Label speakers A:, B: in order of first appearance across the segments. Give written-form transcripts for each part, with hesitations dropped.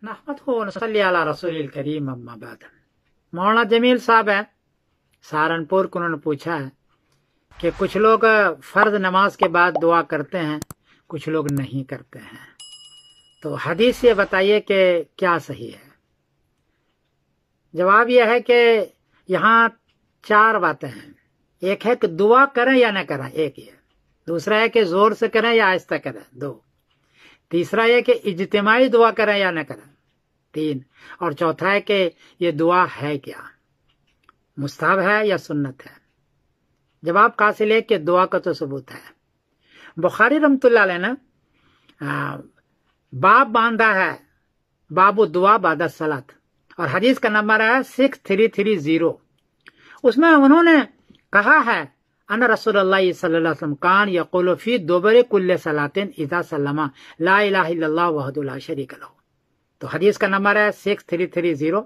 A: नहमदुहु व नसल्ली अला रसूलिल करीम अम्मा बाद। मौलाना जमील साहब है सहारनपुर को, उन्होंने पूछा है कि कुछ लोग फर्ज नमाज के बाद दुआ करते हैं, कुछ लोग नहीं करते हैं, तो हदीस ये बताइए कि क्या सही है। जवाब यह है कि यहाँ चार बातें हैं। एक है कि दुआ करें या न करें, एक ये। दूसरा है कि जोर से करें या आहिस्ता करें, दो। तीसरा है कि इज्तिमाई दुआ करें या न करें, तीन। और चौथा है कि ये दुआ है क्या, मुस्तहब है या सुन्नत है। जवाब कासिल है कि दुआ का तो सबूत है। बुखारी रहमतुल्लाह अलैह ने बाब बांधा है, बाबू दुआ बाद सलात, और हदीस का नंबर है 6330। उसमें उन्होंने कहा है अन रसूलुल्लाह सल्लल्लाहु अलैहि वसल्लम कान यक़ूलु फी दुबुरि कुल्ली सलातिन इज़ा सल्लमा ला इलाहा इल्लल्लाह वहदहु ला शरीका लहू। तो हदीस का नंबर है 6330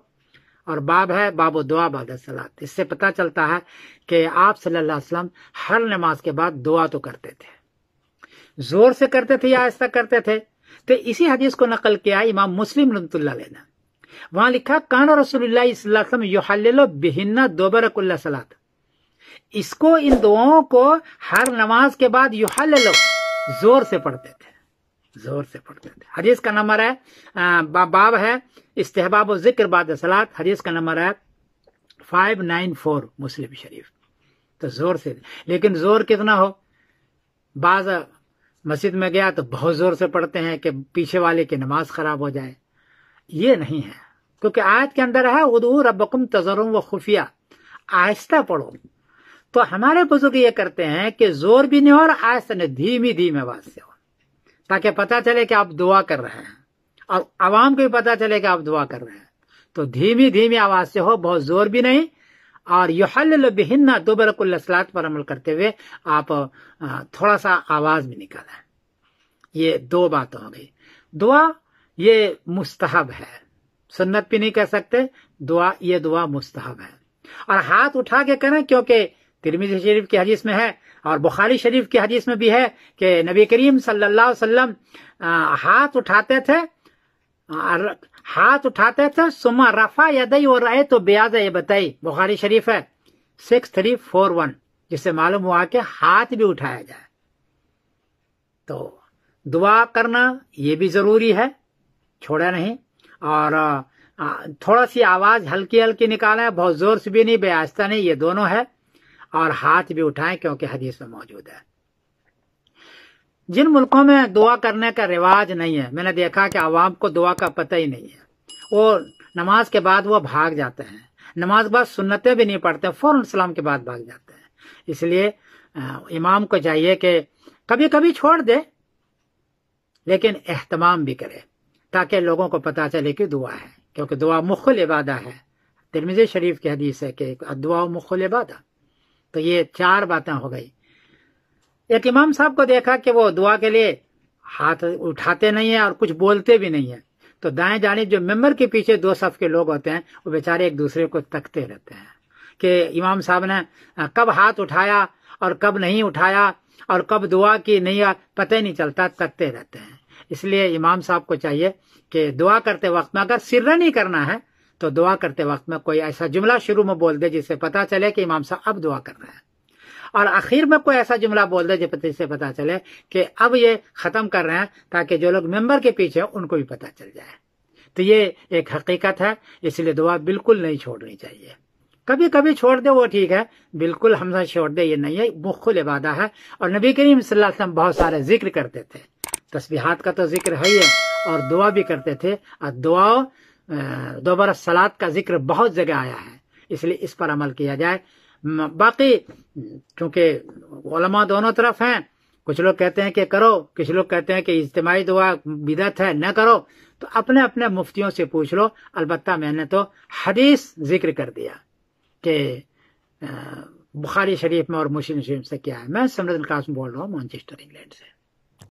A: और बाब है बाबू दुआ बाद सलात। इससे पता चलता है कि आप सल्लल्लाहु अलैहि वसल्लम हर नमाज के बाद दुआ तो करते थे, जोर से करते थे या ऐसा करते थे। तो इसी हदीस को नकल किया इमाम मुस्लिम रहमतुल्लाह अलैह ने। वहां लिखा कान रसूलुल्लाह सल्लल्लाहु अलैहि वसल्लम युहल्लिलु बिहिन्ना दुबुर कुल्ली सलात। इसको, इन दुआओं को हर नमाज के बाद युहल्लिलु जोर से पढ़ते थे, जोर से पढ़ते थे। हदीस का नंबर है बाब है इस्तेहबाब जिक्र बाद सलात, हदीस का नंबर है 594 मुस्लिम शरीफ। तो जोर से, लेकिन जोर कितना हो, बाज मस्जिद में गया तो बहुत जोर से पढ़ते हैं कि पीछे वाले की नमाज खराब हो जाए। ये नहीं है, क्योंकि आयत के अंदर है उदू रब्बकुम तज़र्रुअन व खुफिया, आहिस्ता पढ़ो। तो हमारे बुजुर्ग ये करते हैं कि जोर भी नहीं हो और आहिस्ता नहीं, धीमी धीमी आवाज से हो, ताकि पता चले कि आप दुआ कर रहे हैं और आवाम को भी पता चले कि आप दुआ कर रहे हैं। तो धीमी धीमी आवाज से हो, बहुत जोर भी नहीं। और युहल्लिलु बिहिन्ना दुबुर कुल्ली सलात पर अमल करते हुए आप थोड़ा सा आवाज भी निकालें। ये दो बात हो गई। दुआ ये मुस्तहब है, सुन्नत भी नहीं कह सकते, दुआ ये दुआ मुस्तहब है। और हाथ उठा के करें, क्योंकि तिरमिज़ी शरीफ की हदीस में है और बुखारी शरीफ की हदीस में भी है कि नबी करीम सल्लल्लाहु अलैहि वसल्लम हाथ उठाते थे सुम्मा रफा यदई और रहे तो ब्याज ये बताई। बुखारी शरीफ है 6341, जिससे मालूम हुआ कि हाथ भी उठाया जाए। तो दुआ करना ये भी जरूरी है, छोड़ा नहीं। और थोड़ा सी आवाज हल्की हल्की निकालें, बहुत जोर से भी नहीं, बेआस्ता नहीं, ये दोनों है। और हाथ भी उठाएं, क्योंकि हदीस में मौजूद है। जिन मुल्कों में दुआ करने का रिवाज नहीं है, मैंने देखा कि आवाम को दुआ का पता ही नहीं है। वो नमाज के बाद वो भाग जाते हैं, नमाज के बाद सुन्नतें भी नहीं पढ़ते, फौरन सलाम के बाद भाग जाते हैं। इसलिए इमाम को चाहिए कि कभी कभी छोड़ दे, लेकिन एहतमाम भी करे, ताकि लोगों को पता चले कि दुआ है, क्योंकि दुआ मुख्कुल इबादा है। तिरमिज़ी शरीफ की हदीस है कि दुआ मुख्कुल इबादा। तो ये चार बातें हो गई। एक इमाम साहब को देखा कि वो दुआ के लिए हाथ उठाते नहीं है और कुछ बोलते भी नहीं है। तो दाएं जानिब जो मेंबर के पीछे दो सफ के लोग होते हैं, वो बेचारे एक दूसरे को तकते रहते हैं कि इमाम साहब ने कब हाथ उठाया और कब नहीं उठाया और कब दुआ की नहीं, पता ही नहीं चलता, तकते रहते हैं। इसलिए इमाम साहब को चाहिए कि दुआ करते वक्त में अगर सिर्रा नहीं करना है तो दुआ करते वक्त में कोई ऐसा जुमला शुरू में बोल दे जिससे पता चले कि इमाम साहब अब दुआ कर रहे हैं, और आखिर में कोई ऐसा जुमला बोल दे जिससे पता चले कि अब ये खत्म कर रहे हैं, ताकि जो लोग मेंबर के पीछे हैं उनको भी पता चल जाए। तो ये एक हकीकत है, इसलिए दुआ बिल्कुल नहीं छोड़नी चाहिए। कभी कभी छोड़ दे वो ठीक है, बिल्कुल हमसे छोड़ दे ये नहीं है, मुख्कुल इबादा है। और नबी करीम सल्लल्लाहु अलैहि वसल्लम बहुत सारे जिक्र करते थे, तस्बीहात का तो जिक्र है ही है, और दुआ भी करते थे। और दुआ दोबारा सलात का जिक्र बहुत जगह आया है, इसलिए इस पर अमल किया जाए। बाकी क्योंकि उलमा दोनों तरफ हैं, कुछ लोग कहते हैं कि करो, कुछ लोग कहते हैं कि इज्तिमाई दुआ बिदअत है, न करो। तो अपने अपने मुफ्तियों से पूछ लो। अलबत्ता मैंने तो हदीस जिक्र कर दिया कि बुखारी शरीफ में और मुस्लिम शरीफ से क्या है। मैं समरदन कासिम बोल रहा हूँ मैनचेस्टर इंग्लैंड से।